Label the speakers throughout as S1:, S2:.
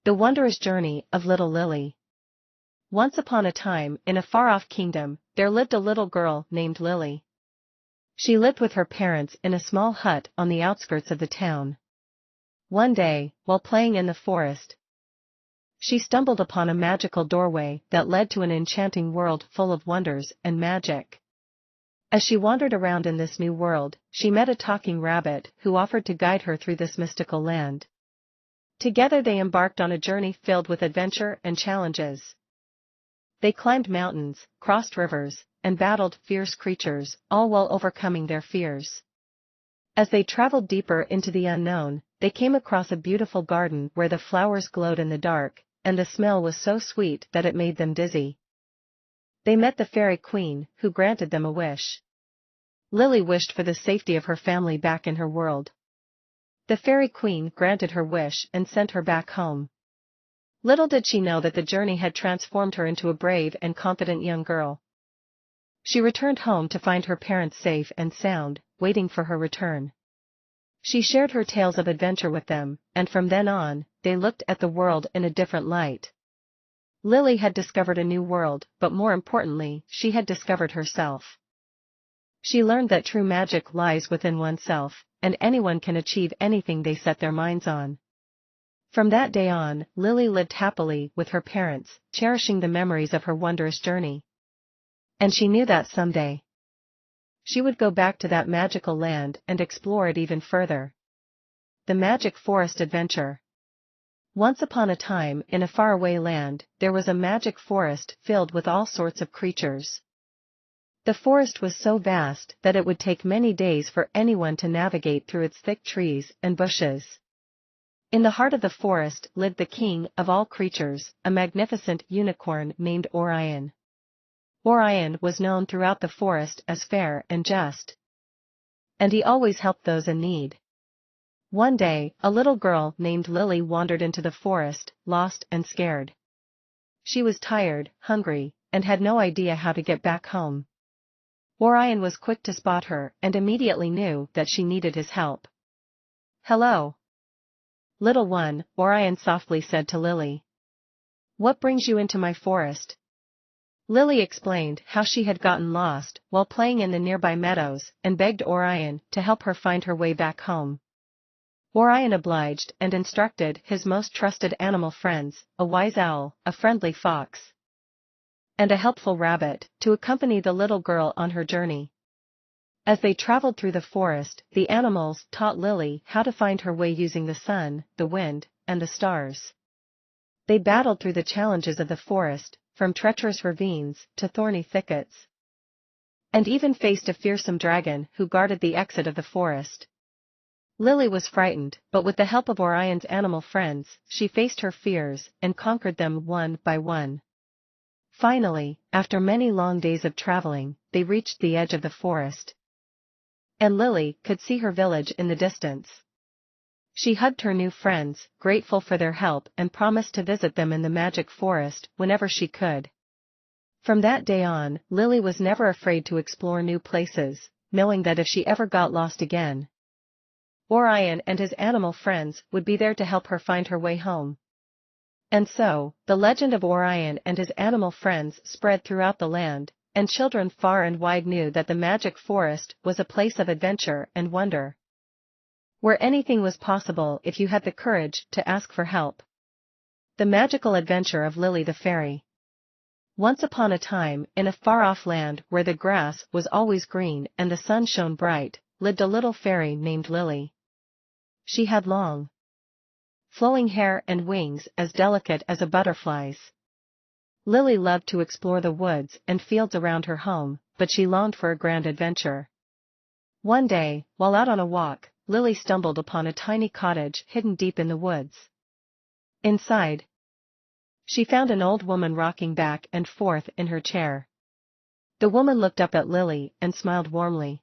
S1: The Wondrous Journey of Little Lily. Once upon a time, in a far-off kingdom, there lived a little girl named Lily. She lived with her parents in a small hut on the outskirts of the town. One day, while playing in the forest, she stumbled upon a magical doorway that led to an enchanting world full of wonders and magic. As she wandered around in this new world, she met a talking rabbit who offered to guide her through this mystical land. Together they embarked on a journey filled with adventure and challenges. They climbed mountains, crossed rivers, and battled fierce creatures, all while overcoming their fears. As they traveled deeper into the unknown, they came across a beautiful garden where the flowers glowed in the dark, and the smell was so sweet that it made them dizzy. They met the fairy queen, who granted them a wish. Lily wished for the safety of her family back in her world. The fairy queen granted her wish and sent her back home. Little did she know that the journey had transformed her into a brave and confident young girl. She returned home to find her parents safe and sound, waiting for her return. She shared her tales of adventure with them, and from then on, they looked at the world in a different light. Lily had discovered a new world, but more importantly, she had discovered herself. She learned that true magic lies within oneself, and anyone can achieve anything they set their minds on. From that day on, Lily lived happily with her parents, cherishing the memories of her wondrous journey. And she knew that someday she would go back to that magical land and explore it even further. The Magic Forest Adventure. Once upon a time, in a faraway land, there was a magic forest filled with all sorts of creatures. The forest was so vast that it would take many days for anyone to navigate through its thick trees and bushes. In the heart of the forest lived the king of all creatures, a magnificent unicorn named Orion. Orion was known throughout the forest as fair and just, and he always helped those in need. One day, a little girl named Lily wandered into the forest, lost and scared. She was tired, hungry, and had no idea how to get back home. Orion was quick to spot her and immediately knew that she needed his help. "Hello, little one," Orion softly said to Lily. "What brings you into my forest?" Lily explained how she had gotten lost while playing in the nearby meadows and begged Orion to help her find her way back home. Orion obliged and instructed his most trusted animal friends, a wise owl, a friendly fox, and a helpful rabbit, to accompany the little girl on her journey. As they traveled through the forest, the animals taught Lily how to find her way using the sun, the wind, and the stars. They battled through the challenges of the forest, from treacherous ravines to thorny thickets, and even faced a fearsome dragon who guarded the exit of the forest. Lily was frightened, but with the help of Orion's animal friends, she faced her fears and conquered them one by one. Finally, after many long days of traveling, they reached the edge of the forest, and Lily could see her village in the distance. She hugged her new friends, grateful for their help, and promised to visit them in the magic forest whenever she could. From that day on, Lily was never afraid to explore new places, knowing that if she ever got lost again, Orion and his animal friends would be there to help her find her way home. And so, the legend of Orion and his animal friends spread throughout the land, and children far and wide knew that the magic forest was a place of adventure and wonder, where anything was possible if you had the courage to ask for help. The Magical Adventure of Lily the Fairy. Once upon a time, in a far-off land where the grass was always green and the sun shone bright, lived a little fairy named Lily. She had long, flowing hair and wings as delicate as a butterfly's. Lily loved to explore the woods and fields around her home, but she longed for a grand adventure. One day, while out on a walk, Lily stumbled upon a tiny cottage hidden deep in the woods. Inside, she found an old woman rocking back and forth in her chair. The woman looked up at Lily and smiled warmly.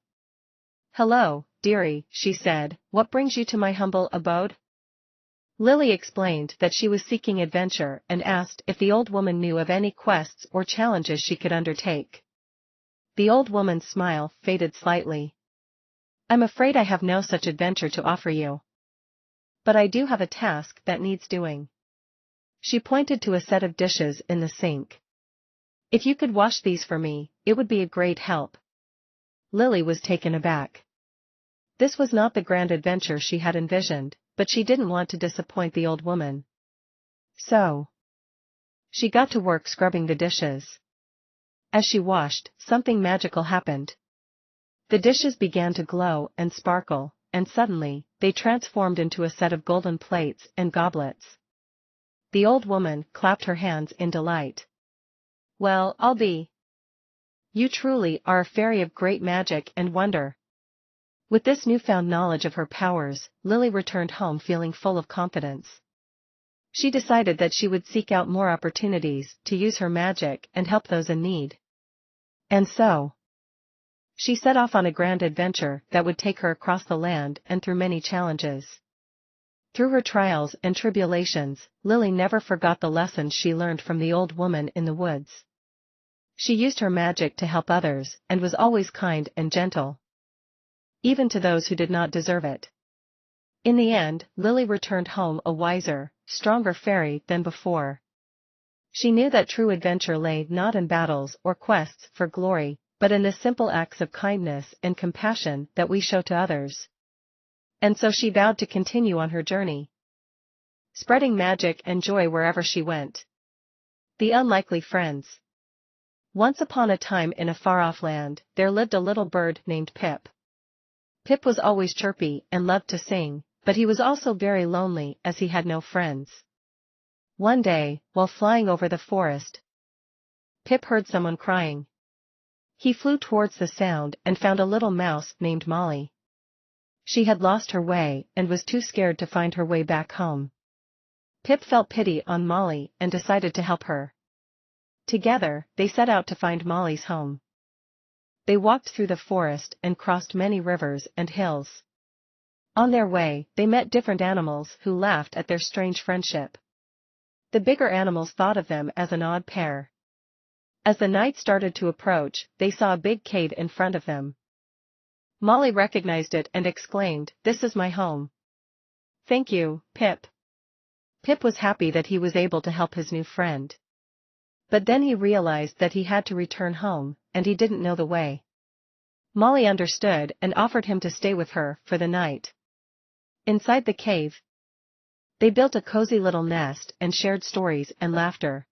S1: "Hello, dearie," she said, "what brings you to my humble abode?" Lily explained that she was seeking adventure and asked if the old woman knew of any quests or challenges she could undertake. The old woman's smile faded slightly. "I'm afraid I have no such adventure to offer you. But I do have a task that needs doing." She pointed to a set of dishes in the sink. "If you could wash these for me, it would be a great help." Lily was taken aback. This was not the grand adventure she had envisioned, but she didn't want to disappoint the old woman. So she got to work scrubbing the dishes. As she washed, something magical happened. The dishes began to glow and sparkle, and suddenly, they transformed into a set of golden plates and goblets. The old woman clapped her hands in delight. "Well, I'll be. You truly are a fairy of great magic and wonder." With this newfound knowledge of her powers, Lily returned home feeling full of confidence. She decided that she would seek out more opportunities to use her magic and help those in need. And so, she set off on a grand adventure that would take her across the land and through many challenges. Through her trials and tribulations, Lily never forgot the lessons she learned from the old woman in the woods. She used her magic to help others and was always kind and gentle, even to those who did not deserve it. In the end, Lily returned home a wiser, stronger fairy than before. She knew that true adventure lay not in battles or quests for glory, but in the simple acts of kindness and compassion that we show to others. And so she vowed to continue on her journey, spreading magic and joy wherever she went. The Unlikely Friends. Once upon a time in a far-off land, there lived a little bird named Pip. Pip was always chirpy and loved to sing, but he was also very lonely as he had no friends. One day, while flying over the forest, Pip heard someone crying. He flew towards the sound and found a little mouse named Molly. She had lost her way and was too scared to find her way back home. Pip felt pity on Molly and decided to help her. Together, they set out to find Molly's home. They walked through the forest and crossed many rivers and hills. On their way, they met different animals who laughed at their strange friendship. The bigger animals thought of them as an odd pair. As the night started to approach, they saw a big cave in front of them. Molly recognized it and exclaimed, "This is my home." "Thank you, Pip." Pip was happy that he was able to help his new friend. But then he realized that he had to return home, and he didn't know the way. Molly understood and offered him to stay with her for the night. Inside the cave, they built a cozy little nest and shared stories and laughter.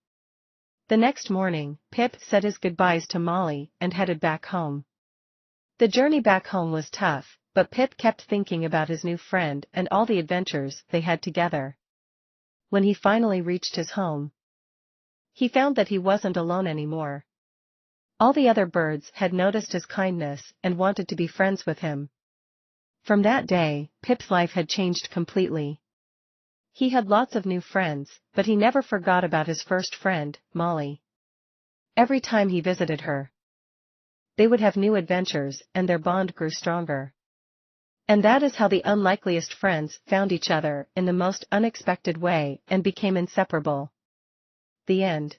S1: The next morning, Pip said his goodbyes to Molly and headed back home. The journey back home was tough, but Pip kept thinking about his new friend and all the adventures they had together. When he finally reached his home, he found that he wasn't alone anymore. All the other birds had noticed his kindness and wanted to be friends with him. From that day, Pip's life had changed completely. He had lots of new friends, but he never forgot about his first friend, Molly. Every time he visited her, they would have new adventures and their bond grew stronger. And that is how the unlikeliest friends found each other in the most unexpected way and became inseparable. The end.